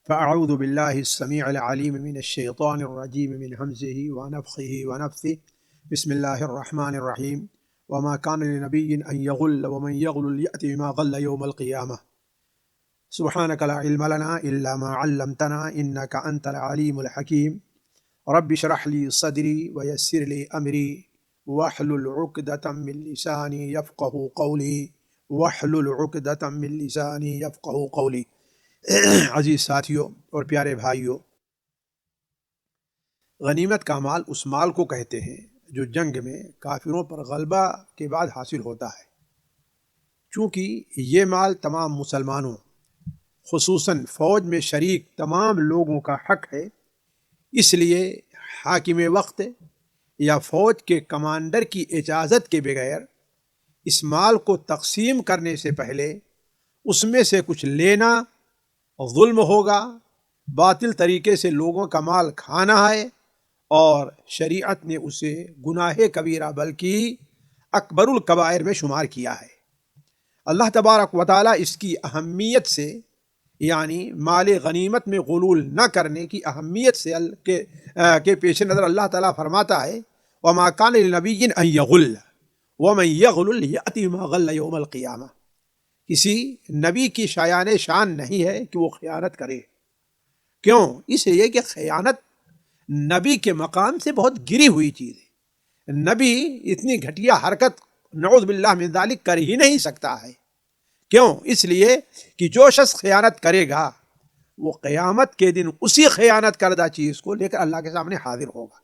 فأعوذ بالله السميع العليم من الشيطان الرجيم من همزه ونفخه ونفثه بسم الله الرحمن الرحيم وما كان لنبي أن يغل ومن يغل يأتي بما غل يوم القيامة سبحانك لا علم لنا إلا ما علمتنا إنك أنت العليم الحكيم رب اشرح لي صدري ويسر لي أمري واحلل عقدة من لساني يفقه قولي واحلل عقدة من لساني يفقه قولي۔ عزیز ساتھیوں اور پیارے بھائیوں، غنیمت کا مال اس مال کو کہتے ہیں جو جنگ میں کافروں پر غلبہ کے بعد حاصل ہوتا ہے۔ چونکہ یہ مال تمام مسلمانوں خصوصاً فوج میں شریک تمام لوگوں کا حق ہے، اس لیے حاکم وقت یا فوج کے کمانڈر کی اجازت کے بغیر اس مال کو تقسیم کرنے سے پہلے اس میں سے کچھ لینا ظلم ہوگا، باطل طریقے سے لوگوں کا مال کھانا ہے، اور شریعت نے اسے گناہ کبیرہ بلکہ اکبر الکبائر میں شمار کیا ہے۔ اللہ تبارک و تعالیٰ اس کی اہمیت سے، یعنی مال غنیمت میں غلول نہ کرنے کی اہمیت سے کے پیش نظر اللہ تعالیٰ فرماتا ہے وَمَا كَانَ لِنَبِيٍّ أَن يَغُلَّ وَمَن يَغْلُلْ يَأْتِ بِمَا غَلَّ يَوْمَ الْقِيَامَةِ۔ کسی نبی کی شان نہیں ہے کہ وہ خیانت کرے۔ کیوں؟ اس لیے کہ خیانت نبی کے مقام سے بہت گری ہوئی چیز ہے۔ نبی اتنی گھٹیا حرکت نعوذ باللہ من ذالک کر ہی نہیں سکتا ہے۔ کیوں؟ اس لیے کہ جو شخص خیانت کرے گا وہ قیامت کے دن اسی خیانت کردہ چیز کو لے کر اللہ کے سامنے حاضر ہوگا۔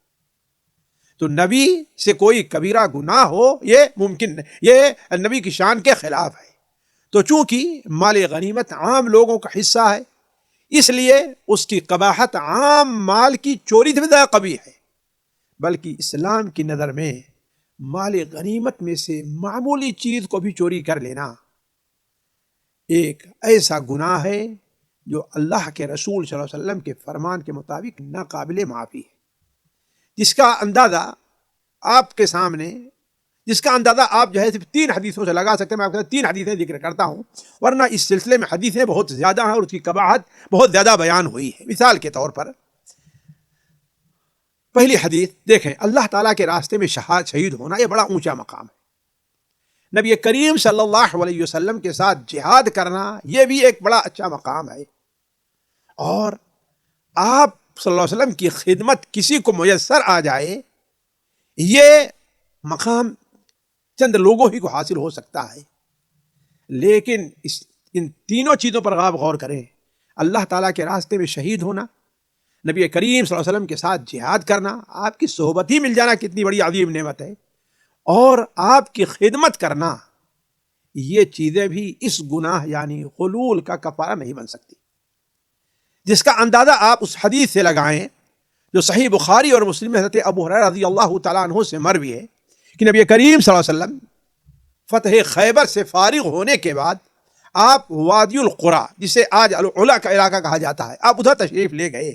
تو نبی سے کوئی کبیرہ گناہ ہو یہ ممکن نہیں، یہ نبی کی شان کے خلاف ہے۔ تو چونکہ مال غنیمت عام لوگوں کا حصہ ہے، اس لیے اس کی قباحت عام مال کی چوری سے زیادہ قبیح ہے، بلکہ اسلام کی نظر میں مال غنیمت میں سے معمولی چیز کو بھی چوری کر لینا ایک ایسا گناہ ہے جو اللہ کے رسول صلی اللہ علیہ وسلم کے فرمان کے مطابق ناقابل معافی ہے، جس کا اندازہ آپ جو ہے صرف 3 حدیثوں سے لگا سکتے ہیں۔ میں آپ کے 3 حدیثیں ذکر کرتا ہوں، ورنہ اس سلسلے میں حدیثیں بہت زیادہ ہیں اور اس کی قباحت بہت زیادہ بیان ہوئی ہے۔ مثال کے طور پر پہلی حدیث دیکھیں، اللہ تعالیٰ کے راستے میں شہید ہونا یہ بڑا اونچا مقام ہے۔ نبی کریم صلی اللہ علیہ وسلم کے ساتھ جہاد کرنا یہ بھی ایک بڑا اچھا مقام ہے، اور آپ صلی اللہ علیہ وسلم کی خدمت کسی کو میسر آ جائے یہ مقام چند لوگوں ہی کو حاصل ہو سکتا ہے۔ لیکن ان تینوں چیزوں پر غور کریں، اللہ تعالیٰ کے راستے میں شہید ہونا، نبی کریم صلی اللہ علیہ وسلم کے ساتھ جہاد کرنا، آپ کی صحبت ہی مل جانا کتنی بڑی عظیم نعمت ہے، اور آپ کی خدمت کرنا، یہ چیزیں بھی اس گناہ یعنی غلول کا کفارہ نہیں بن سکتی، جس کا اندازہ آپ اس حدیث سے لگائیں جو صحیح بخاری اور مسلم حضرت ابو ہریرہ رضی اللہ تعالیٰ عنہ سے مروی ہے کہ نبی کریم صلی اللہ علیہ وسلم فتح خیبر سے فارغ ہونے کے بعد آپ وادی القریٰ، جسے آج العلا کا علاقہ کہا جاتا ہے، آپ ادھر تشریف لے گئے۔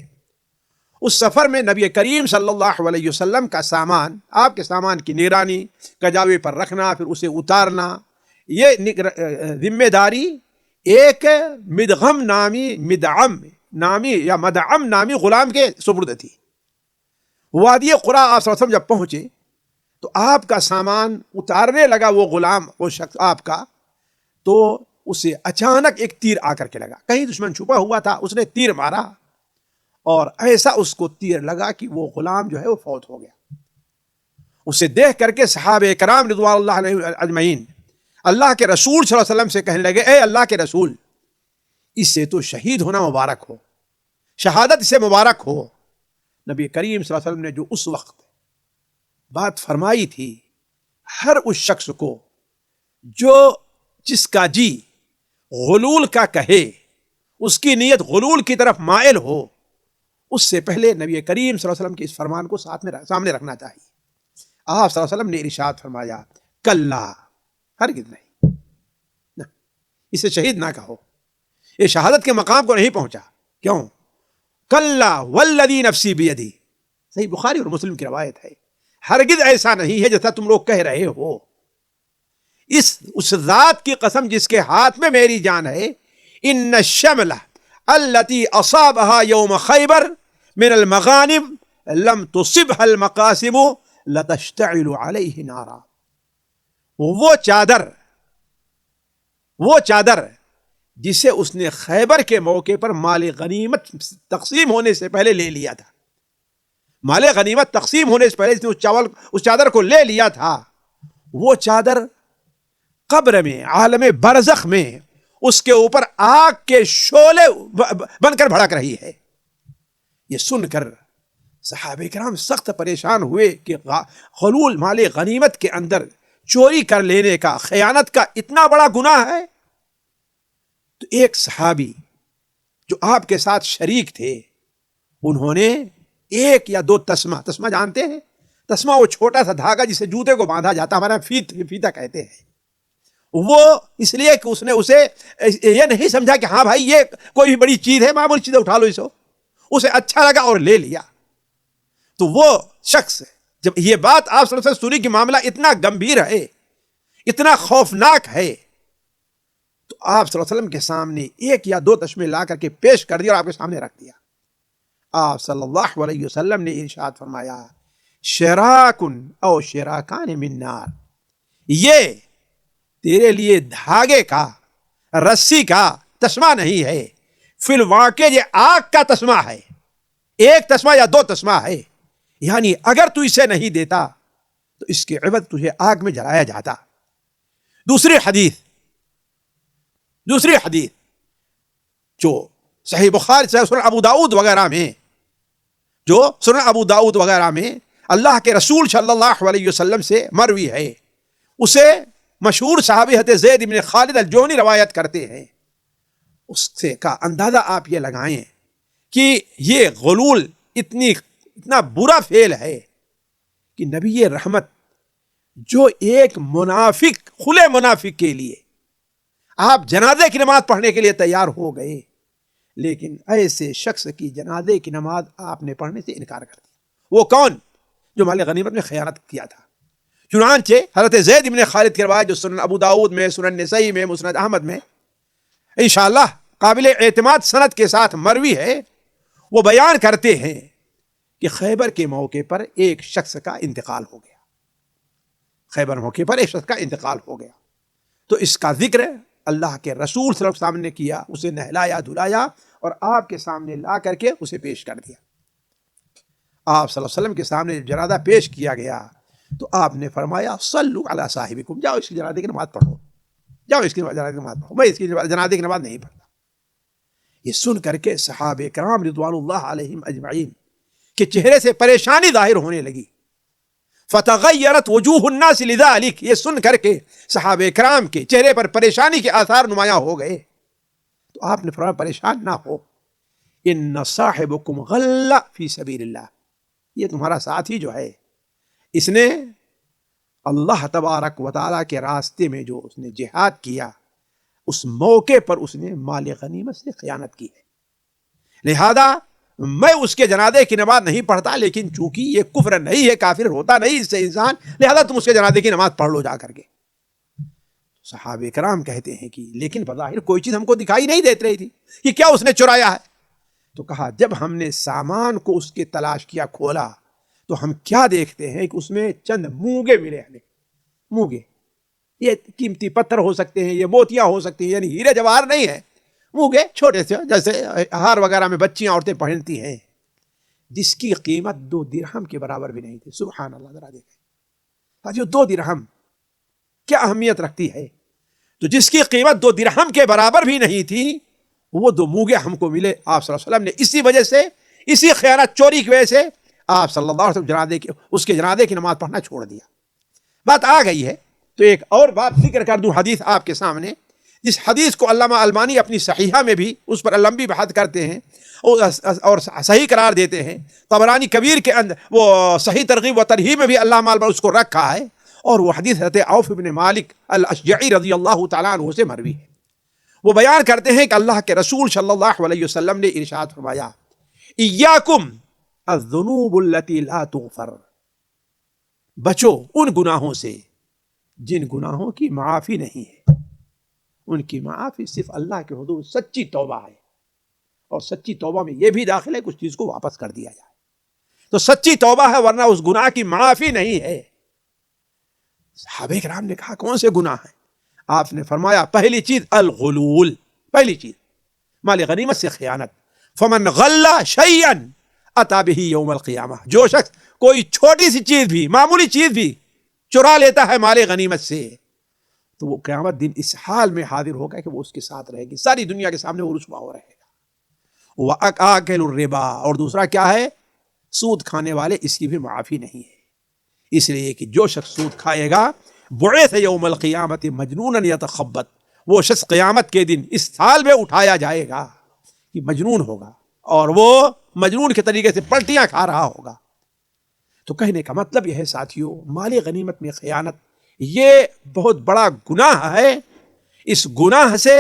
اس سفر میں نبی کریم صلی اللہ علیہ وسلم کا سامان، آپ کے سامان کی نگرانی، کجاوے پر رکھنا، پھر اسے اتارنا، یہ ذمہ داری ایک مدغم نامی غلام کے سپرد تھی۔ وادی قریٰ آپ صلی اللہ علیہ وسلم جب پہنچے تو آپ کا سامان اتارنے لگا وہ غلام، وہ شخص آپ کا، تو اسے اچانک ایک تیر آ کر کے لگا، کہیں دشمن چھپا ہوا تھا، اس نے تیر مارا اور ایسا اس کو تیر لگا کہ وہ غلام جو ہے وہ فوت ہو گیا۔ اسے دیکھ کر کے صحابہ کرام رضوان اللہ علیہم اجمعین اللہ کے رسول صلی اللہ علیہ وسلم سے کہنے لگے، اے اللہ کے رسول، اس سے تو شہید ہونا مبارک ہو، شہادت سے مبارک ہو۔ نبی کریم صلی اللہ علیہ وسلم نے جو اس وقت بات فرمائی تھی، ہر اس شخص کو جو جس کا جی غلول کا کہے، اس کی نیت غلول کی طرف مائل ہو، اس سے پہلے نبی کریم صلی اللہ علیہ وسلم کے اس فرمان کو سامنے رکھنا چاہیے۔ آپ صلی اللہ علیہ وسلم نے ارشاد فرمایا، کلا، ہرگز نہیں، اسے شہید نہ کہو، یہ شہادت کے مقام کو نہیں پہنچا۔ کیوں؟ کلا والذی نفسی بیدی، صحیح بخاری اور مسلم کی روایت ہے، ہرگز ایسا نہیں ہے جیسا تم لوگ کہہ رہے ہو، اس ذات کی قسم جس کے ہاتھ میں میری جان ہے، ان الشملہ التی اصابها یوم خیبر من المغانم لم تصبها المقاسم لتشتعل علیہ نارا. وہ چادر جسے اس نے خیبر کے موقع پر مال غنیمت تقسیم ہونے سے پہلے لے لیا تھا، مال غنیمت تقسیم ہونے سے پہلے اس نے اس چادر کو لے لیا تھا، وہ چادر قبر میں عالم برزخ میں اس کے اوپر آگ کے شعلے بن کر بھڑک رہی ہے. یہ سن کر صحابہ کرام سخت پریشان ہوئے کہ غلول مال غنیمت کے اندر چوری کر لینے کا، خیانت کا اتنا بڑا گناہ ہے. تو ایک صحابی جو آپ کے ساتھ شریک تھے، انہوں نے ایک یا دو تسمہ جانتے ہیں؟ تسمہ وہ چھوٹا سا دھاگا جسے جوتے کو باندھا جاتا، ہمارا فیتا کہتے ہیں. وہ اس لیے کہ اس نے اسے یہ نہیں سمجھا کہ ہاں بھائی یہ کوئی بھی بڑی چیز ہے، معمولی چیز اٹھا لو اسے اچھا لگا اور لے لیا. تو وہ شخص جب یہ بات آپ صلی اللہ علیہ وسلم سنی کہ معاملہ اتنا گمبھیر ہے، اتنا خوفناک ہے، تو آپ صلی اللہ علیہ وسلم کے سامنے ایک یا دو تسمے لا کر کے پیش کر دیا اور آپ کے سامنے رکھ دیا. آپ صلی اللہ علیہ وسلم نے ارشاد فرمایا شراکن او شراکان من نار، یہ تیرے لیے دھاگے کا، رسی کا تسمہ نہیں ہے، فی الواقع یہ آگ کا تسمہ ہے. ایک تسمہ یا دو تسمہ ہے، یعنی اگر تو اسے نہیں دیتا تو اس کے عوض تجھے آگ میں جلایا جاتا. دوسری حدیث جو صحیح بخاری، سنن ابو داؤد وغیرہ میں اللہ کے رسول صلی اللہ علیہ وسلم سے مروی ہے، اسے مشہور صحابی حضرت زید بن خالد الجونی روایت کرتے ہیں. اس سے کا اندازہ آپ یہ لگائیں کہ یہ غلول اتنا برا فعل ہے کہ نبی رحمت جو ایک منافق، کھلے منافق کے لیے آپ جنازے کی نماز پڑھنے کے لیے تیار ہو گئے، لیکن ایسے شخص کی جنازے کی نماز آپ نے پڑھنے سے انکار کر دیا. وہ کون؟ جو مال غنیمت میں خیانت کیا تھا. چنانچہ حضرت زید بن خالد کی روایت جو سنن ابو داؤد میں، سنن نسائی میں، مسند احمد میں انشاءاللہ قابل اعتماد سند کے ساتھ مروی ہے، وہ بیان کرتے ہیں کہ خیبر کے موقع پر ایک شخص کا انتقال ہو گیا. تو اس کا ذکر اللہ کے رسول صلی اللہ علیہ وسلم نے کیا، اسے نہلایا دھلایا اور آپ کے سامنے لا کر کے اسے پیش کر دیا. آپ صلی اللہ علیہ وسلم کے سامنے جنازہ پیش کیا گیا تو آپ نے فرمایا صلو علی صاحبکم، جاؤ اس کی جنازے کی نماز پڑھو، میں اس کی جنازے کی نماز نہیں پڑھتا. یہ سن کر کے صحابہ کرام رضوان اللہ علیہم اجمعین کے چہرے سے پریشانی ظاہر ہونے لگی. فتغیرت وجوہ الناس لذلک، یہ سن کر کے صحابہ کرام کے چہرے پر پریشانی کے آثار نمایاں ہو گئے. تو آپ نے فرمایا پریشان نہ ہو، ان صاحبکم غل فی سبیل اللہ، یہ تمہارا ساتھی جو ہے اس نے اللہ تبارک و تعالیٰ کے راستے میں جو اس نے جہاد کیا، اس موقع پر اس نے مال غنیمت سے خیانت کی ہے، لہذا میں اس کے جنازے کی نماز نہیں پڑھتا، لیکن چونکہ یہ کفر نہیں ہے، کافر ہوتا نہیں اس سے انسان، لہذا تم اس کے جنازے کی نماز پڑھ لو جا کر کے. صحابہ کرام کہتے ہیں کہ لیکن بظاہر کوئی چیز ہم کو دکھائی نہیں دیت رہی تھی کہ کیا اس نے چرایا ہے. تو کہا جب ہم نے سامان کو اس کے تلاش کیا، کھولا، تو ہم کیا دیکھتے ہیں کہ اس میں چند مونگے ملے ہمیں. مونگے یہ قیمتی پتھر ہو سکتے ہیں، یہ موتیاں ہو سکتی ہیں، یعنی ہیرے جواہر نہیں ہے، مونگے چھوٹے سے جیسے ہار وغیرہ میں بچیاں عورتیں پہنتی ہیں، جس کی قیمت 2 درہم کے برابر بھی نہیں تھی. سبحان اللہ، ذرا دیکھیں جو 2 درہم کیا اہمیت رکھتی ہے. تو جس کی قیمت 2 درہم کے برابر بھی نہیں تھی، وہ 2 مونگے ہم کو ملے. آپ صلی اللہ علیہ وسلم نے اسی وجہ سے، اسی خیانت چوری کی وجہ سے آپ صلی اللہ علیہ وسلم اس کے جنازے کی نماز پڑھنا چھوڑ دیا. بات آ گئی ہے تو ایک اور بات ذکر کر دوں، حدیث آپ کے سامنے، جس حدیث کو علامہ البانی اپنی صحیحہ میں بھی اس پر لمبی بحث کرتے ہیں اور صحیح قرار دیتے ہیں. طبرانی کبیر کے اندر وہ صحیح ترغیب و ترہیب میں بھی علامہ البانی اس کو رکھا ہے، اور وہ حدیث حضرت عوف بن مالک الاشجعی رضی اللہ تعالیٰ عنہ سے مروی ہے. وہ بیان کرتے ہیں کہ اللہ کے رسول صلی اللہ علیہ وسلم نے ارشاد فرمایا ایاکم الذنوب التي لا تغفر، بچو ان گناہوں سے جن گناہوں کی معافی نہیں ہے. ان کی معافی صرف اللہ کے حضور سچی توبہ ہے. اور سچی توبہ میں یہ بھی داخل ہے کہ اس چیز کو واپس کر دیا جائے. تو سچی توبہ ہے، ورنہ اس گناہ کی معافی نہیں ہے. صحابہ کرام نے کہا کون سے گناہ ہیں؟ آپ نے فرمایا پہلی چیز الغلول، پہلی چیز مال غنیمت سے خیانت. فمن غل شیئا اتى به یوم القیامہ، جو شخص کوئی چھوٹی سی چیز بھی، معمولی چیز بھی چرا لیتا ہے مال غنیمت سے، تو وہ قیامت دن اس حال میں حاضر ہوگا کہ وہ اس کے ساتھ رہے گی، ساری دنیا کے سامنے وہ رسوا ہو رہے گا. وَأَكَلُ الرِّبَا، اور دوسرا کیا ہے؟ سود کھانے والے، اس کی بھی معافی نہیں ہے. اس لیے کہ جو شخص سود کھائے گا بعث یوم القیامت مجنونا یتخبط، وہ شخص قیامت کے دن اس حال میں اٹھایا جائے گا کہ مجنون ہوگا، اور وہ مجنون کے طریقے سے پلٹیاں کھا رہا ہوگا. تو کہنے کا مطلب یہ ہے ساتھیو، مال غنیمت میں خیانت یہ بہت بڑا گناہ ہے. اس گناہ سے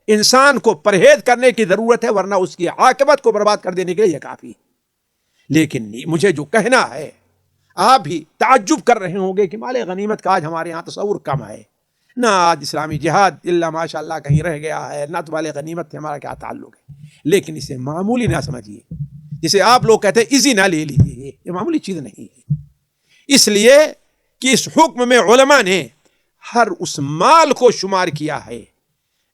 انسان کو پرہیز کرنے کی ضرورت ہے، ورنہ اس کی عاقبت کو برباد کر دینے کے لیے یہ کافی ہے. لیکن مجھے جو کہنا ہے، آپ بھی تعجب کر رہے ہوں گے کہ مال غنیمت کا آج ہمارے ہاں تصور کم ہے، نہ آج اسلامی جہاد اللہ ماشاء اللہ کہیں رہ گیا ہے، نہ تو مال غنیمت سے ہمارا کیا تعلق ہے. لیکن اسے معمولی نہ سمجھیے، جسے آپ لوگ کہتے ہیں ایزی نہ لے لیجیے، یہ معمولی چیز نہیں ہے. اس لیے کہ اس حکم میں علماء نے ہر اس مال کو شمار کیا ہے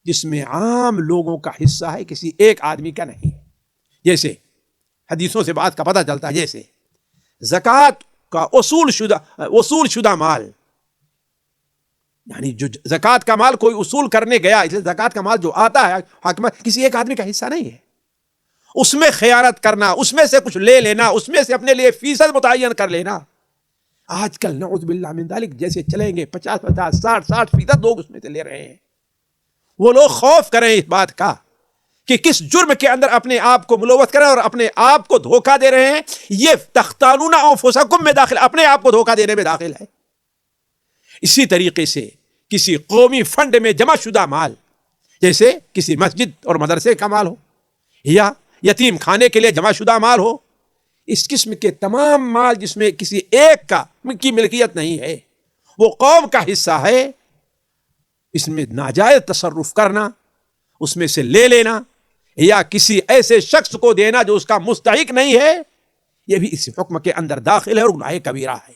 جس میں عام لوگوں کا حصہ ہے، کسی ایک آدمی کا نہیں. جیسے حدیثوں سے بات کا پتہ چلتا ہے، جیسے زکوٰۃ کا اصول شدہ مال، یعنی جو زکوٰۃ کا مال کوئی اصول کرنے گیا، اس لیے زکوٰۃ کا مال جو آتا ہے حاکمت کسی ایک آدمی کا حصہ نہیں ہے. اس میں خیانت کرنا، اس میں سے کچھ لے لینا، اس میں سے اپنے لیے فیصد متعین کر لینا، آج کل نعوذ باللہ من ذالک جیسے چلیں گے 50 60% لوگ اس میں سے لے رہے ہیں. وہ لوگ خوف کریں اس بات کا کہ کس جرم کے اندر اپنے آپ کو ملوث کریں اور اپنے آپ کو دھوکہ دے رہے ہیں. یہ تختانون انفسکم میں داخل، اپنے آپ کو دھوکہ دینے میں داخل ہے. اسی طریقے سے کسی قومی فنڈ میں جمع شدہ مال، جیسے کسی مسجد اور مدرسے کا مال ہو، یا یتیم خانے کے لیے جمع شدہ مال ہو، اس قسم کے تمام مال جس میں کسی ایک کی ملکیت نہیں ہے، وہ قوم کا حصہ ہے، اس میں ناجائز تصرف کرنا، اس میں سے لے لینا یا کسی ایسے شخص کو دینا جو اس کا مستحق نہیں ہے، یہ بھی اس حکم کے اندر داخل ہے اور گناہ کبیرہ ہے.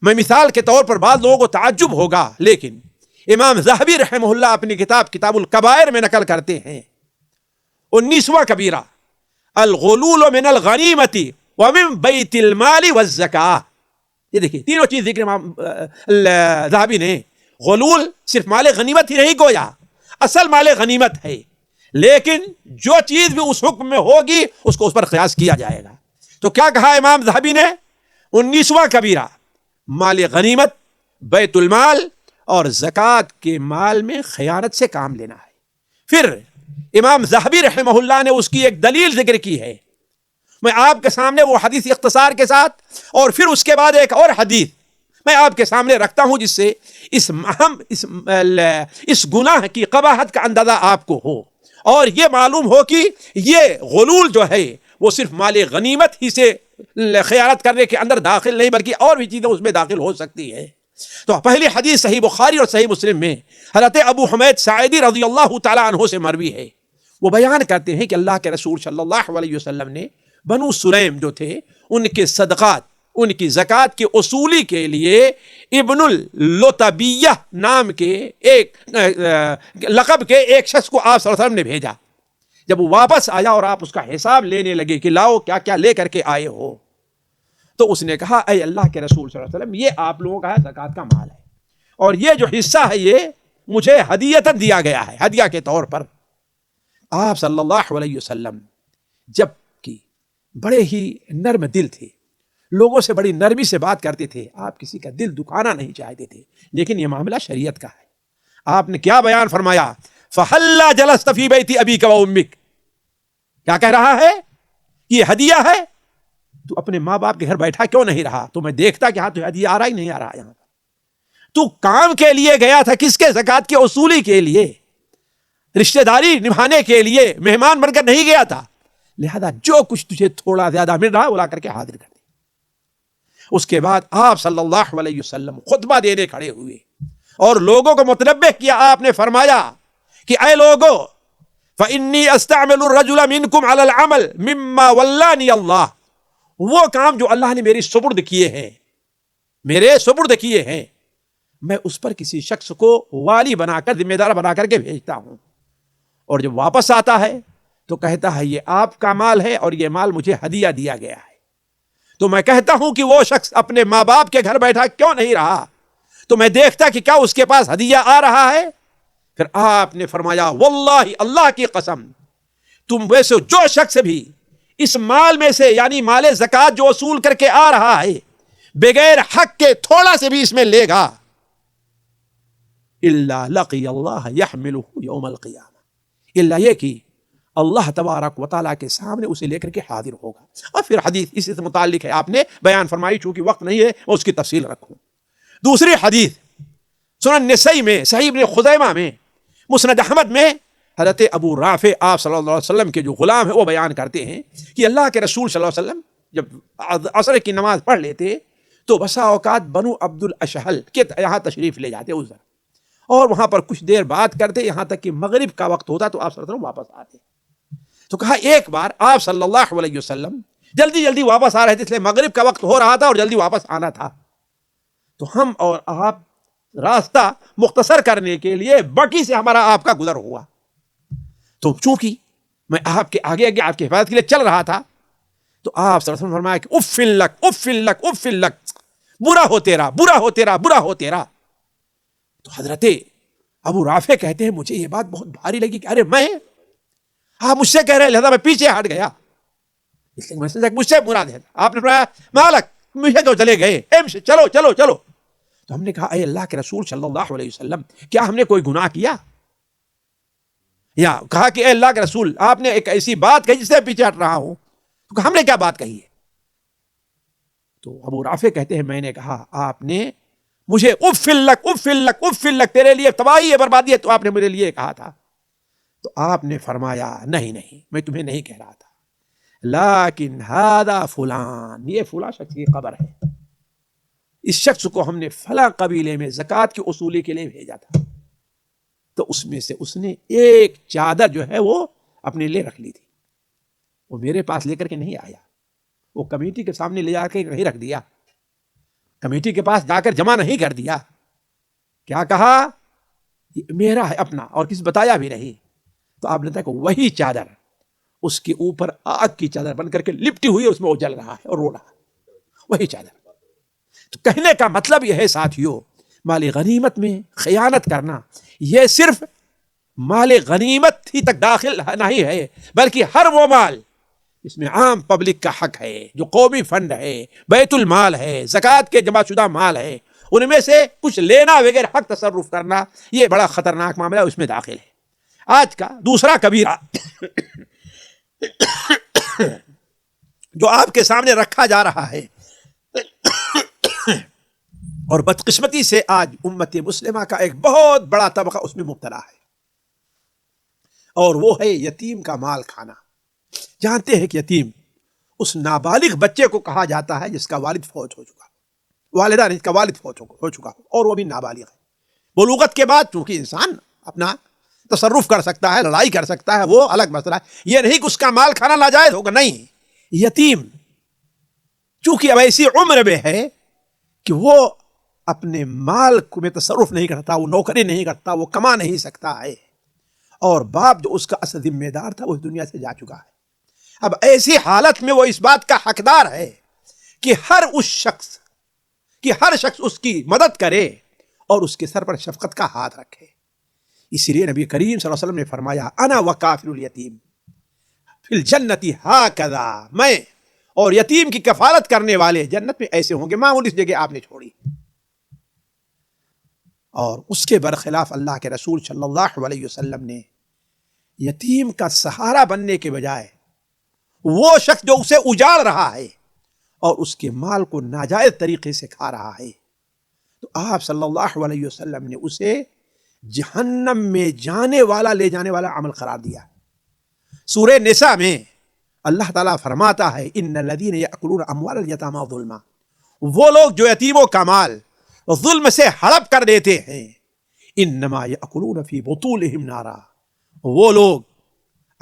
میں مثال کے طور پر بعض لوگوں کو تعجب ہوگا، لیکن امام ذہبی رحمہ اللہ اپنی کتاب الکبائر میں نقل کرتے ہیں 19واں کبیرہ الغلول من الغنیمت ومن بیت المال والزکاة. یہ دیکھیے تینوں چیز ذکر امام ذہبی نے. غلول صرف مال غنیمت ہی نہیں گویا، اصل مال غنیمت ہے، لیکن جو چیز بھی اس حکم میں ہوگی اس کو اس پر قیاس کیا جائے گا. تو کیا کہا امام ذہبی نے؟ 19واں کبیرہ مال غنیمت، بیت المال اور زکوٰۃ کے مال میں خیانت سے کام لینا ہے. پھر امام ذہبی رحمہ اللہ نے اس کی ایک دلیل ذکر کی ہے. میں آپ کے سامنے وہ حدیث اختصار کے ساتھ اور پھر اس کے بعد ایک اور حدیث میں آپ کے سامنے رکھتا ہوں، جس سے اس گناہ کی قباحت کا اندازہ آپ کو ہو اور یہ معلوم ہو کہ یہ غلول جو ہے وہ صرف مال غنیمت ہی سے خیانت کرنے کے اندر داخل نہیں، بلکہ اور بھی چیزیں اس میں داخل ہو سکتی ہے. تو پہلی حدیث صحیح بخاری اور صحیح مسلم میں حضرت ابو حمید ساعدی رضی اللہ تعالیٰ عنہ سے مروی ہے. وہ بیان کرتے ہیں کہ اللہ کے رسول صلی اللہ علیہ وسلم نے بنو سلیم جو تھے ان کے صدقات، ان کی زکوٰۃ کے اصولی کے لیے ابن اللطبیہ نام کے ایک لقب کے ایک شخص کو آپ صلی اللہ علیہ وسلم نے بھیجا. جب وہ واپس آیا اور آپ اس کا حساب لینے لگے کہ لاؤ کیا کیا لے کر کے آئے ہو، تو اس نے کہا اے اللہ کے رسول صلی اللہ علیہ وسلم، یہ آپ لوگوں کا زکوٰۃ کا مال ہے اور یہ جو حصہ ہے یہ مجھے ہدیتاً دیا گیا ہے، ہدیہ کے طور پر. آپ صلی اللہ علیہ وسلم جب کہ بڑے ہی نرم دل تھے، لوگوں سے بڑی نرمی سے بات کرتے تھے، آپ کسی کا دل دکھانا نہیں چاہتے تھے، لیکن یہ معاملہ شریعت کا ہے. آپ نے کیا بیان فرمایا؟ فَحَلَّا جَلَسْتَ فِي بَيْتِ أَبِيكَ وَأُمِّكَ. کیا کہہ رہا ہے؟ یہ ہدیہ ہے، تو اپنے ماں باپ کے گھر بیٹھا کیوں نہیں رہا؟ تو میں دیکھتا کہ ہاں تو ہدیہ آ رہا ہی نہیں آ رہا یہاں پر. تو کام کے لیے گیا تھا، کس کے؟ زکوٰۃ کے اصولی کے لیے، رشتہ داری نبھانے کے لیے، مہمان بن کر نہیں گیا تھا. لہذا جو کچھ تجھے تھوڑا زیادہ مل رہا وہ لا کر کے حاضر کر دے. اس کے بعد آپ صلی اللہ علیہ وسلم خطبہ دینے کھڑے ہوئے اور لوگوں کو متنبہ کیا. آپ نے فرمایا کہ اے لوگو، فإنی استعمل الرجل منکم علی العمل مما ولانی اللہ، وہ کام جو اللہ نے میری سپرد کیے ہیں، میرے سپرد کیے ہیں، میں اس پر کسی شخص کو والی بنا کر، ذمہ دار بنا کر کے بھیجتا ہوں، اور جب واپس آتا ہے تو کہتا ہے یہ آپ کا مال ہے اور یہ مال مجھے ہدیہ دیا گیا ہے۔ تو میں کہتا ہوں کہ وہ شخص اپنے ماں باپ کے گھر بیٹھا کیوں نہیں رہا، تو میں دیکھتا کہ کیا اس کے پاس ہدیہ آ رہا ہے۔ پھر آپ نے فرمایا واللہ، اللہ کی قسم، تم ویسے جو شخص بھی اس مال میں سے، یعنی مال زکوٰۃ جو وصول کر کے آ رہا ہے، بغیر حق کے تھوڑا سے بھی اس میں لے گا، الا لقی اللہ یحملہ یوم القیامہ، الا یہ کہ اللہ تبارک و تعالیٰ کے سامنے اسے لے کر کے حاضر ہوگا۔ اور پھر حدیث اس سے متعلق ہے، آپ نے بیان فرمائی، چونکہ وقت نہیں ہے میں اس کی تفصیل رکھوں۔ دوسری حدیث سنن نسائی میں، صحیح ابن خزیمہ میں، مسند احمد میں، حضرت ابو رافع آپ صلی اللہ علیہ وسلم کے جو غلام ہیں وہ بیان کرتے ہیں کہ اللہ کے رسول صلی اللہ علیہ وسلم جب عصر کی نماز پڑھ لیتے تو بسا اوقات بنو عبد الاشہل کے یہاں تشریف لے جاتے ادھر، اور وہاں پر کچھ دیر بات کرتے، یہاں تک کہ مغرب کا وقت ہوتا تو آپ صلی اللہ علیہ وسلم واپس آتے۔ تو کہا ایک بار آپ صلی اللہ علیہ وسلم جلدی جلدی واپس آ رہے تھے، اس لیے مغرب کا وقت ہو رہا تھا اور جلدی واپس آنا تھا، تو ہم اور آپ راستہ مختصر کرنے کے لیے بکی سے ہمارا آپ کا گزر ہوا، تو چونکہ میں آپ کے آگے آگے آپ کی حفاظت کے لیے چل رہا تھا، تو آپ صلی اللہ علیہ وسلم نے فرمایا کہ اف لک اف لک اف لک، برا ہو تیرا، برا ہو تیرا، برا ہو تیرا۔ تو حضرت ابو رافع کہتے ہیں مجھے یہ بات بہت بھاری لگی کہ ارے میں، آپ مجھ سے کہہ رہے ہیں، لہذا میں پیچھے ہٹ گیا، اس لیے میں سمجھا کہ مجھ سے مراد ہے۔ آپ نے فرمایا مالک، مجھے تو چلے گئے، چلو چلو چلو۔ تو ہم نے کہا اے اللہ کے رسول صلی اللہ علیہ وسلم، کیا ہم نے کوئی گناہ کیا؟ یا کہا کہ اے اللہ کے رسول، آپ نے ایک ایسی بات کہی جس سے پیچھے ہٹ رہا ہوں، تو ہم نے کیا بات کہی ہے؟ تو ابو رافع کہتے ہیں میں نے کہا آپ نے مجھے اف لک اف لک اف لک، تیرے لیے تباہی ہے، بربادی ہے، تو آپ نے میرے لیے کہا تھا۔ تو آپ نے فرمایا نہیں نہیں، میں تمہیں نہیں کہہ رہا تھا، لیکن ھذا فلان، یہ فلاں شخص کی قبر ہے، اس شخص کو ہم نے فلاں قبیلے میں زکوٰۃ کی وصولی کے لیے بھیجا تھا، تو اس میں سے اس نے ایک چادر جو ہے وہ اپنے لیے رکھ لی تھی، وہ میرے پاس لے کر کے نہیں آیا، وہ کمیٹی کے سامنے لے جا کے نہیں رکھ دیا، کمیٹی کے پاس جا کر جمع نہیں کر دیا، کیا کہا یہ میرا ہے اپنا، اور کسی بتایا بھی نہیں۔ تو آپ نے کہا کہ وہی چادر اس کے اوپر آگ کی چادر بن کر کے لپٹی ہوئی ہے، اس میں وہ جل رہا ہے اور رو رہا ہے، وہی چادر۔ تو کہنے کا مطلب یہ ہے ساتھیو، مال غنیمت میں خیانت کرنا یہ صرف مال غنیمت ہی تک داخل نہیں ہے، بلکہ ہر وہ مال اس میں عام پبلک کا حق ہے، جو قومی فنڈ ہے، بیت المال ہے، زکوٰۃ کے جمع شدہ مال ہے، ان میں سے کچھ لینا بغیر حق تصرف کرنا یہ بڑا خطرناک معاملہ ہے، اس میں داخل ہے۔ آج کا دوسرا کبیرہ جو آپ کے سامنے رکھا جا رہا ہے، اور بدقسمتی سے آج امت مسلمہ کا ایک بہت بڑا طبقہ اس میں مبتلا ہے، اور وہ ہے یتیم کا مال کھانا۔ جانتے ہیں کہ یتیم اس نابالغ بچے کو کہا جاتا ہے جس کا والد فوت ہو چکا، والدہ نہیں، اس کا والد فوت ہو چکا اور وہ بھی نابالغ ہے۔ بلوغت کے بعد چونکہ انسان اپنا تصرف کر سکتا ہے، لڑائی کر سکتا ہے، وہ الگ مسئلہ ہے، یہ نہیں کہ اس کا مال کھانا ناجائز ہوگا، نہیں۔ یتیم چونکہ اب ایسی عمر میں ہے کہ وہ اپنے مال میں تصرف نہیں کرتا، وہ نوکری نہیں کرتا، وہ کما نہیں سکتا ہے، اور باپ جو اس کا اصل ذمہ دار تھا وہ اس دنیا سے جا چکا ہے۔ اب ایسی حالت میں وہ اس بات کا حقدار ہے کہ ہر شخص اس کی مدد کرے اور اس کے سر پر شفقت کا ہاتھ رکھے۔ اس لیے نبی کریم صلی اللہ علیہ وسلم نے فرمایا انا وکافل الیتیم فی الجنت ھکذا، میں اور یتیم کی کفالت کرنے والے جنت میں ایسے ہوں گے، معمولی اس جگہ آپ نے چھوڑی۔ اور اس کے برخلاف اللہ کے رسول صلی اللہ علیہ وسلم نے یتیم کا سہارا بننے کے بجائے وہ شخص جو اسے اجاڑ رہا ہے اور اس کے مال کو ناجائز طریقے سے کھا رہا ہے، تو آپ صلی اللہ علیہ وسلم نے اسے جہنم میں جانے والا، لے جانے والا عمل قرار دیا۔ سورہ نساء میں اللہ تعالیٰ فرماتا ہے ان الذین یأکلون اموال الیتامی ظلما، وہ لوگ جو یتیموں کا مال ظلم سے ہڑپ کر دیتے ہیں، انما یأکلون فی بطونہم نارا، وہ لوگ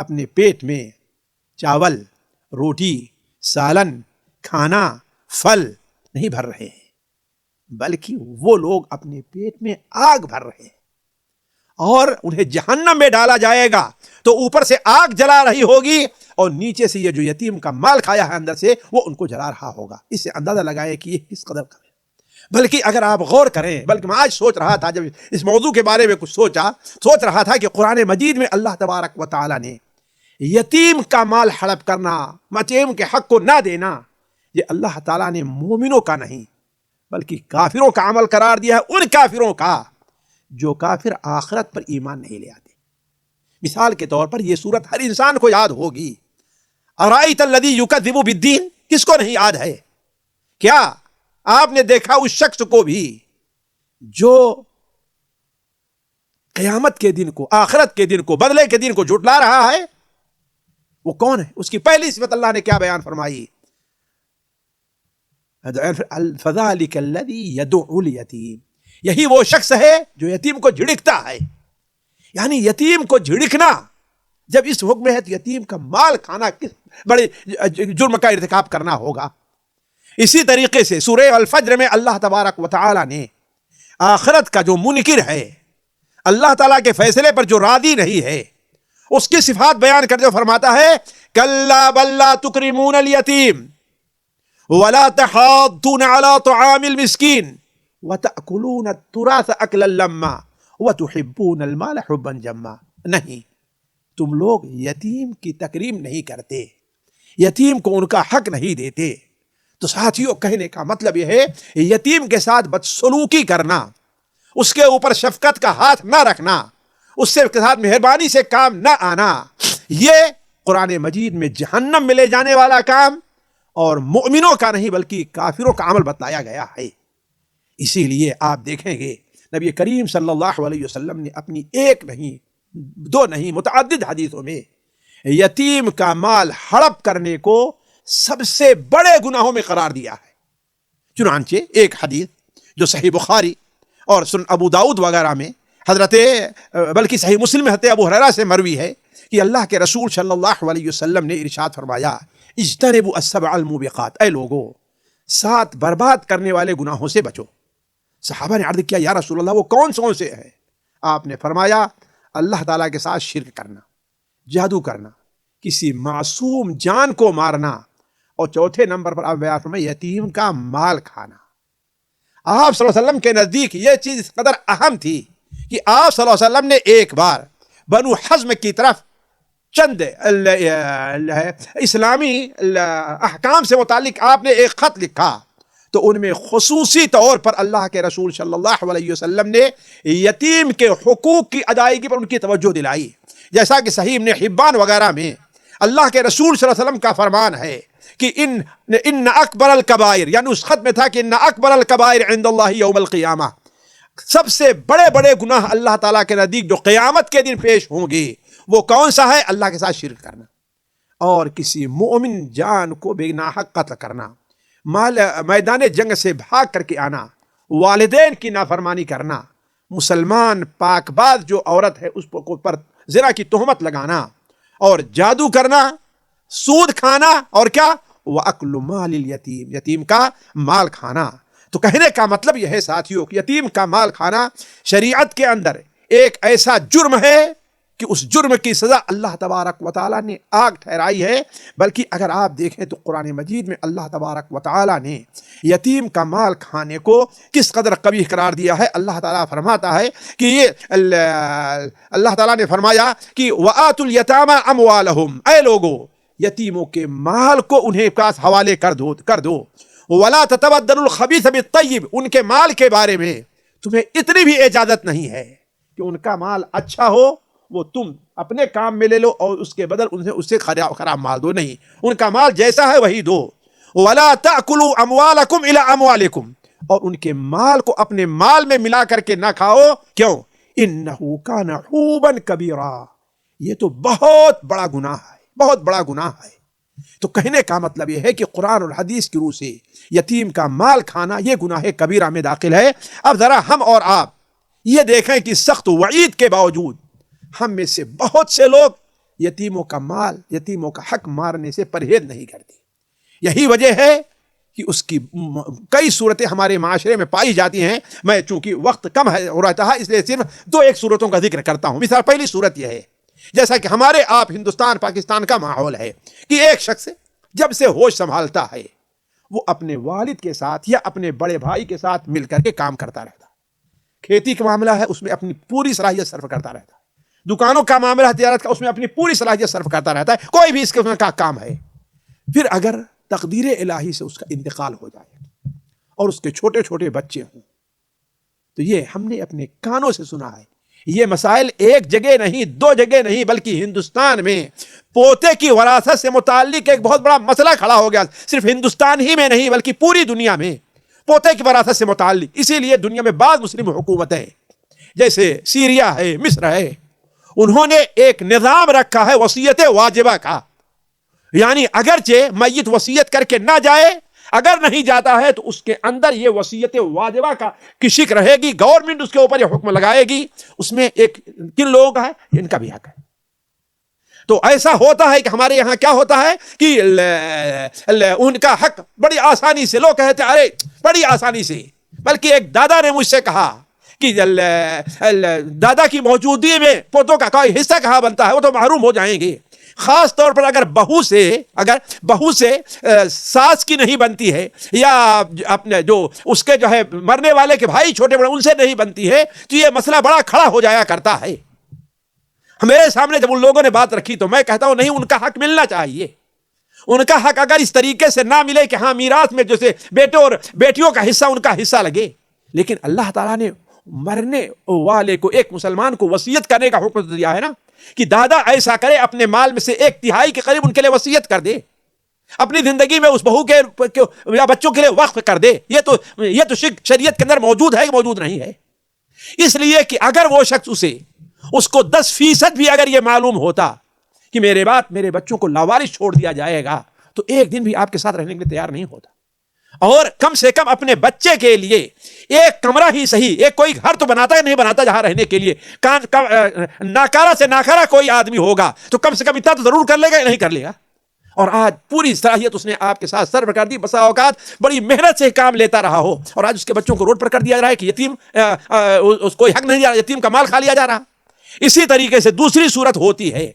اپنے پیٹ میں چاول، روٹی، سالن، کھانا، پھل نہیں بھر رہے ہیں، بلکہ وہ لوگ اپنے پیٹ میں آگ بھر رہے ہیں، اور انہیں جہنم میں ڈالا جائے گا تو اوپر سے آگ جلا رہی ہوگی اور نیچے سے یہ جو یتیم کا مال کھایا ہے اندر سے وہ ان کو جلا رہا ہوگا۔ اس سے اندازہ لگائے کہ یہ کس قدر کا ہے۔ بلکہ اگر آپ غور کریں، بلکہ میں آج سوچ رہا تھا، جب اس موضوع کے بارے میں کچھ سوچ رہا تھا کہ قرآن مجید میں اللہ تبارک و تعالی نے یتیم کا مال ہڑپ کرنا، یتیم کے حق کو نہ دینا، یہ اللہ تعالیٰ نے مومنوں کا نہیں بلکہ کافروں کا عمل قرار دیا ہے، ان کافروں کا جو کافر آخرت پر ایمان نہیں لے آتے۔ مثال کے طور پر یہ صورت ہر انسان کو یاد ہوگی، ارائیت الذی یکذب بالدین، کس کو نہیں یاد ہے؟ کیا آپ نے دیکھا اس شخص کو بھی جو قیامت کے دن کو، آخرت کے دن کو، بدلے کے دن کو جھٹلا رہا ہے؟ وہ کون ہے؟ اس کی پہلی صفت اللہ نے کیا بیان فرمائی؟ فذلک الذی یدعو الیتیم، یہی وہ شخص ہے جو یتیم کو جھڑکتا ہے۔ یعنی یتیم کو جھڑکنا جب اس حکم ہے تو یتیم کا مال کھانا کس بڑے جرم کا ارتکاب کرنا ہوگا۔ اسی طریقے سے سورہ الفجر میں اللہ تبارک و تعالی نے آخرت کا جو منکر ہے، اللہ تعالیٰ کے فیصلے پر جو راضی نہیں ہے، اس کی صفات بیان کرتے فرماتا ہے کلا بل لا تکرمون الیتیم ولا تحاضون علی طعام المسکین وتأکلون التراث اکلا لما وتحبون المال حبا جما۔ نہیں، تم لوگ یتیم کی تکریم نہیں کرتے، یتیم کو ان کا حق نہیں دیتے۔ تو ساتھیوں، کہنے کا مطلب یہ ہے یتیم کے ساتھ بدسلوکی کرنا، اس کے اوپر شفقت کا ہاتھ نہ رکھنا، اس سے ساتھ مہربانی سے کام نہ آنا، یہ قرآن مجید میں جہنم میں لے جانے والا کام اور مؤمنوں کا نہیں بلکہ کافروں کا عمل بتلایا گیا ہے۔ اسی لیے آپ دیکھیں گے نبی کریم صلی اللہ علیہ وسلم نے اپنی ایک نہیں، دو نہیں، متعدد حدیثوں میں یتیم کا مال ہڑپ کرنے کو سب سے بڑے گناہوں میں قرار دیا ہے۔ چنانچہ ایک حدیث جو صحیح بخاری اور سنن ابو داؤد وغیرہ میں بلکہ صحیح مسلم میں حضرت ابو ہریرہ سے مروی ہے کہ اللہ کے رسول صلی اللہ علیہ وسلم نے ارشاد فرمایا اجتنبوا السبع الموبقات، اے لوگو 7 برباد کرنے والے گناہوں سے بچو۔ صحابہ نے عرض کیا یا رسول اللہ وہ کون سے ہیں؟ آپ نے فرمایا اللہ تعالیٰ کے ساتھ شرک کرنا، جادو کرنا، کسی معصوم جان کو مارنا، اور چوتھے نمبر پر آپ بیان فرمائے یتیم کا مال کھانا۔ آپ صلی اللہ علیہ وسلم کے نزدیک یہ چیز اس قدر اہم تھی کہ آپ صلی اللہ علیہ وسلم نے ایک بار بنو حزم کی طرف چند اسلامی احکام سے متعلق آپ نے ایک خط لکھا، تو ان میں خصوصی طور پر اللہ کے رسول صلی اللہ علیہ وسلم نے یتیم کے حقوق کی ادائیگی پر ان کی توجہ دلائی۔ جیسا کہ صحیح ابن حبان وغیرہ میں اللہ کے رسول صلی اللہ علیہ وسلم کا فرمان ہے کہ ان اکبر الکبائر، یعنی اس خط میں تھا کہ ان اکبر الکبائر عند اللہ یوم القیامہ، سب سے بڑے بڑے گناہ اللہ تعالیٰ کے نزدیک جو قیامت کے دن پیش ہوں گے وہ کون سا ہے؟ اللہ کے ساتھ شرک کرنا، اور کسی مومن جان کو بے ناحق قتل کرنا، میدان جنگ سے بھاگ کر کے آنا، والدین کی نافرمانی کرنا، مسلمان پاک باز جو عورت ہے اس پر زنا کی تہمت لگانا، اور جادو کرنا، سود کھانا، اور کیا وَأَكْلُ مَالِ الْيَتِيمِ، یتیم کا مال کھانا۔ تو کہنے کا مطلب یہ ہے ساتھیوں کہ یتیم کا مال کھانا شریعت کے اندر ایک ایسا جرم ہے کہ اس جرم کی سزا اللہ تبارک و تعالیٰ نے آگ ٹھہرائی ہے۔ بلکہ اگر آپ دیکھیں تو قرآن مجید میں اللہ تبارک و تعالیٰ نے یتیم کا مال کھانے کو کس قدر قبیح قرار دیا ہے۔ اللہ تعالیٰ فرماتا ہے کہ یہ اللہ تعالیٰ نے فرمایا کہ وَآتُوا الْيَتَامَى أَمْوَالَهُمْ، اے لوگو یتیموں کے مال کو انہیں پاس حوالے کر دو۔ وَلَا تَتَبَدَّلُوا الْخَبِيثَ بِالطَّيِّبِ، ان کے مال کے بارے میں تمہیں اتنی بھی اجازت نہیں ہے کہ ان کا مال اچھا ہو وہ تم اپنے کام میں لے لو اور اس کے بدل اس سے خراب مال دو، نہیں، ان کا مال جیسا ہے وہی دو۔ وَلَا تَأْكُلُوا أَمْوَالَكُمْ إِلَىٰ أَمْوَالِكُمْ، اور ان کے مال کو اپنے مال میں ملا کر کے نہ کھاؤ، کیوں؟ إِنَّهُ كَانَ حُوبًا كَبِيرًا، یہ تو بہت بڑا گناہ ہے، بہت بڑا گناہ ہے۔ تو کہنے کا مطلب یہ ہے کہ قرآن اور حدیث کی روح سے یتیم کا مال کھانا یہ گناہ کبیرہ میں داخل ہے۔ اب ذرا ہم اور آپ یہ دیکھیں کہ سخت وعید کے باوجود ہم میں سے بہت سے لوگ یتیموں کا مال، یتیموں کا حق مارنے سے پرہیز نہیں کرتی۔ یہی وجہ ہے کہ اس کی کئی صورتیں ہمارے معاشرے میں پائی جاتی ہیں۔ میں چونکہ وقت کم ہے ہو رہا ہے، اس لیے صرف 2-1 صورتوں کا ذکر کرتا ہوں۔ مثال پہلی صورت یہ ہے، جیسا کہ ہمارے آپ ہندوستان پاکستان کا ماحول ہے کہ ایک شخص جب سے ہوش سنبھالتا ہے وہ اپنے والد کے ساتھ یا اپنے بڑے بھائی کے ساتھ مل کر کے کام کرتا رہتا ہے۔ کھیتی کا معاملہ ہے، اس میں اپنی پوری صلاحیت صرف کرتا رہتا ہے۔ دکانوں کا معاملہ ہے، تجارت کا، اس میں اپنی پوری صلاحیت صرف کرتا رہتا ہے۔ کوئی بھی اس کے کا کام ہے، پھر اگر تقدیر الہی سے اس کا انتقال ہو جائے اور اس کے چھوٹے چھوٹے بچے ہوں تو یہ ہم نے اپنے کانوں سے سنا ہے۔ یہ مسائل ایک جگہ نہیں، 2 جگہ نہیں، بلکہ ہندوستان میں پوتے کی وراثت سے متعلق ایک بہت بڑا مسئلہ کھڑا ہو گیا۔ صرف ہندوستان ہی میں نہیں بلکہ پوری دنیا میں پوتے کی وراثت سے متعلق۔ اسی لیے دنیا میں بعض مسلم حکومتیں جیسے سیریا ہے، مصر ہے، انہوں نے ایک نظام رکھا ہے وصیت واجبہ کا، یعنی اگرچہ میت وصیت کر کے نہ جائے، اگر نہیں جاتا ہے تو اس کے اندر یہ وصیت واجبہ کا کی شک رہے گی، گورنمنٹ اس کے اوپر یہ حکم لگائے گی۔ اس میں ایک کن لوگوں کا ہے؟ ان کا بھی حق ہے۔ تو ایسا ہوتا ہے کہ ہمارے یہاں کیا ہوتا ہے کہ ان کا حق بڑی آسانی سے لوگ کہتے ہیں، ارے بڑی آسانی سے، بلکہ ایک دادا نے مجھ سے کہا کہ دادا کی موجودگی میں پوتوں کا کوئی حصہ کہاں بنتا ہے، وہ تو محروم ہو جائیں گے۔ خاص طور پر اگر بہو سے ساس کی نہیں بنتی ہے، یا اپنے جو اس کے جو ہے مرنے والے کے بھائی چھوٹے بڑے ان سے نہیں بنتی ہے، تو یہ مسئلہ بڑا کھڑا ہو جایا کرتا ہے۔ میرے سامنے جب ان لوگوں نے بات رکھی تو میں کہتا ہوں نہیں، ان کا حق ملنا چاہیے۔ ان کا حق اگر اس طریقے سے نہ ملے کہ ہاں میراث میں جیسے بیٹے اور بیٹیوں کا حصہ ان کا حصہ لگے، لیکن اللہ تعالیٰ نے مرنے والے کو، ایک مسلمان کو وصیت کرنے کا حکم دیا ہے نا، کہ دادا ایسا کرے اپنے مال میں سے 1/3 کے قریب ان کے لیے وصیت کر دے، اپنی زندگی میں اس بہو کے یا بچوں کے لیے وقف کر دے۔ یہ تو شریعت کے اندر موجود ہے کہ موجود نہیں ہے؟ اس لیے کہ اگر وہ شخص اس کو 10% بھی اگر یہ معلوم ہوتا کہ میرے بچوں کو لاوارث چھوڑ دیا جائے گا، تو ایک دن بھی آپ کے ساتھ رہنے کے لیے تیار نہیں ہوتا۔ اور کم سے کم اپنے بچے کے لیے ایک کمرہ ہی صحیح، ایک کوئی گھر تو بناتا ہے نہیں بناتا جہاں رہنے کے لیے، ناکارہ سے ناکارہ کوئی آدمی ہوگا تو کم سے کم اتنا تو ضرور کر لے گا یا نہیں کر لے گا؟ اور آج پوری صلاحیت اس نے آپ کے ساتھ صرف کر دی، بسا اوقات بڑی محنت سے کام لیتا رہا ہو، اور آج اس کے بچوں کو روڈ پر کر دیا جا رہا ہے کہ یتیم اس کوئی حق نہیں دیا، یتیم کا مال کھا لیا جا رہا۔ اسی طریقے سے دوسری صورت ہوتی ہے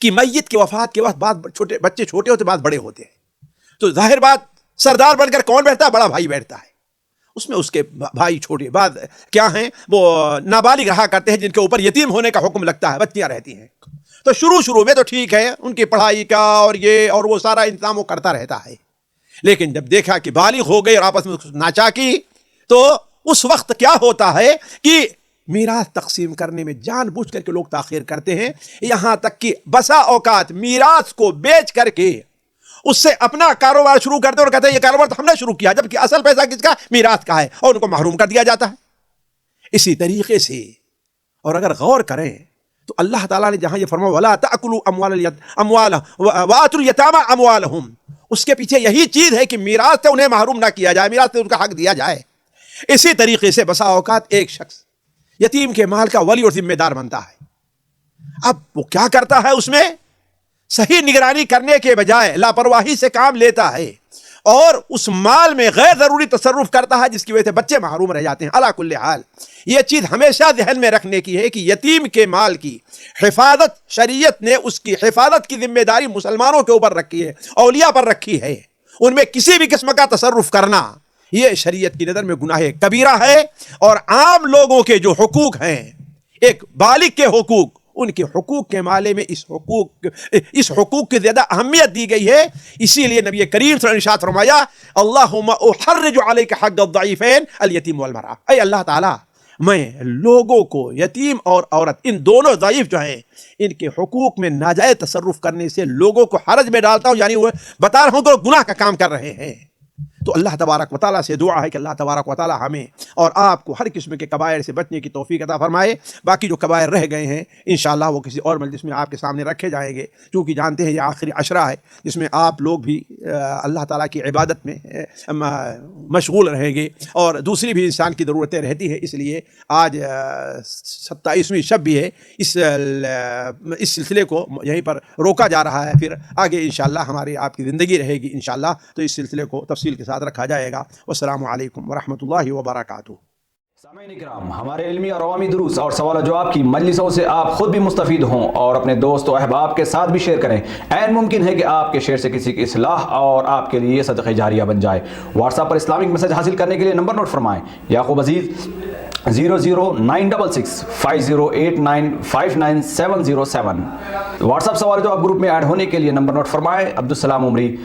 کہ میت کی وفات کے وقت بعض بچے چھوٹے ہوتے، بعض بڑے ہوتے ہیں، تو ظاہر بات سردار بن کر کون بیٹھتا ہے؟ بڑا بھائی بیٹھتا ہے۔ اس میں اس کے بھائی چھوٹے بعض کیا ہیں، وہ نابالغ رہا کرتے ہیں، جن کے اوپر یتیم ہونے کا حکم لگتا ہے، بچیاں رہتی ہیں۔ تو شروع میں تو ٹھیک ہے، ان کی پڑھائی کا اور وہ سارا انتظام وہ کرتا رہتا ہے، لیکن جب دیکھا کہ بالغ ہو گئے اور آپس میں ناچاکی، تو اس وقت کیا ہوتا ہے کہ میراث تقسیم کرنے میں جان بوجھ کر کے لوگ تاخیر کرتے ہیں، یہاں تک کہ بسا اوقات میراث کو بیچ کر کے اس سے اپنا کاروبار شروع کرتے اور کہتے ہیں یہ کاروبار تو ہم نے شروع کیا، جبکہ اصل پیسہ کس کا؟ میراث کا ہے، اور ان کو محروم کر دیا جاتا ہے۔ اسی طریقے سے اور اگر غور کریں تو اللہ تعالیٰ نے جہاں یہ فرمایا وَلَا تَأْكُلُوا وَآتُوا الْيَتَامَىٰ أَمْوَالَهُمْ، اس کے پیچھے یہی چیز ہے کہ میراث سے انہیں محروم نہ کیا جائے، میراث سے ان کا حق دیا جائے۔ اسی طریقے سے بسا اوقات ایک شخص یتیم کے مال کا ولی اور ذمہ دار بنتا ہے، اب وہ کیا کرتا ہے؟ اس میں صحیح نگرانی کرنے کے بجائے لاپرواہی سے کام لیتا ہے اور اس مال میں غیر ضروری تصرف کرتا ہے، جس کی وجہ سے بچے محروم رہ جاتے ہیں۔ علی کل حال یہ چیز ہمیشہ ذہن میں رکھنے کی ہے کہ یتیم کے مال کی حفاظت شریعت نے اس کی حفاظت کی ذمہ داری مسلمانوں کے اوپر رکھی ہے، اولیاء پر رکھی ہے۔ ان میں کسی بھی قسم کا تصرف کرنا یہ شریعت کی نظر میں گناہ کبیرہ ہے، اور عام لوگوں کے جو حقوق ہیں، ایک بالغ کے حقوق، ان کے حقوق کے معاملے میں اس حقوق کی زیادہ اہمیت دی گئی ہے۔ اسی لیے نبی کریم صلی اللہ علیہ وسلم نے ارشاد فرمایا اللہم احرج علیک حق الضعیفین الیتیم والمرأة، اے اللہ تعالیٰ میں لوگوں کو یتیم اور عورت، ان دونوں ضعیف جو ہیں، ان کے حقوق میں ناجائز تصرف کرنے سے لوگوں کو حرج میں ڈالتا ہوں، یعنی وہ بتا رہا ہوں کہ وہ گناہ کا کام کر رہے ہیں۔ تو اللہ تبارک و تعالیٰ سے دعا ہے کہ اللہ تبارک و تعالیٰ ہمیں اور آپ کو ہر قسم کے کبائر سے بچنے کی توفیق عطا فرمائے. باقی جو کبائر رہ گئے ہیں انشاءاللہ وہ کسی اور مجلس میں آپ کے سامنے رکھے جائیں گے، کیونکہ جانتے ہیں یہ آخری عشرہ ہے جس میں آپ لوگ بھی اللہ تعالیٰ کی عبادت میں مشغول رہیں گے اور دوسری بھی انسان کی ضرورتیں رہتی ہیں. اس لیے آج 27ویں شب بھی ہے، اس سلسلے کو یہیں پر روکا جا رہا ہے. پھر آگے انشاءاللہ ہماری آپ کی زندگی رہے گی انشاءاللہ تو اس سلسلے کو تفصیل کے ساتھ رکھا جائے گا. والسلام علیکم ورحمۃ اللہ وبرکاتہ. سامعین اکرام، ہمارے علمی اور عوامی دروس اور سوال و جواب کی مجلسوں سے آپ خود بھی مستفید ہوں اور اپنے دوست و احباب کے ساتھ بھی شیئر کریں. عین ممکن ہے کہ آپ کے شیئر سے کسی کی اصلاح اور آپ کے لیے صدقہ جاریہ بن جائے. واٹس ایپ پر اسلامک میسج حاصل کرنے کے لیے نمبر نوٹ فرمائیں: یعقوب عزیز 00966 5089 59707. واٹس ایپ سوال و جواب گروپ میں ایڈ ہونے کے لیے نمبر نوٹ فرمائیں: عبدالسلام عمری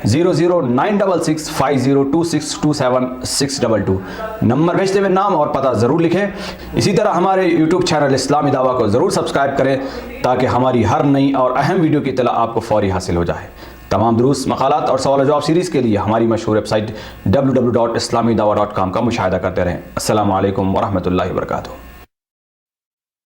00966 502627 622. نمبر بھیجتے ہوئے نام اور پتہ ضرور لکھیں. اسی طرح ہمارے یوٹیوب چینل اسلامی دعویٰ کو ضرور سبسکرائب کریں تاکہ ہماری ہر نئی اور اہم ویڈیو کی اطلاع آپ کو فوری حاصل ہو جائے. تمام دروس، مقالات اور سوال و جواب سیریز کے لیے ہماری مشہور ویب سائٹ www.islamidawah.com کا مشاہدہ کرتے رہیں. السلام علیکم ورحمۃ اللہ وبرکاتہ.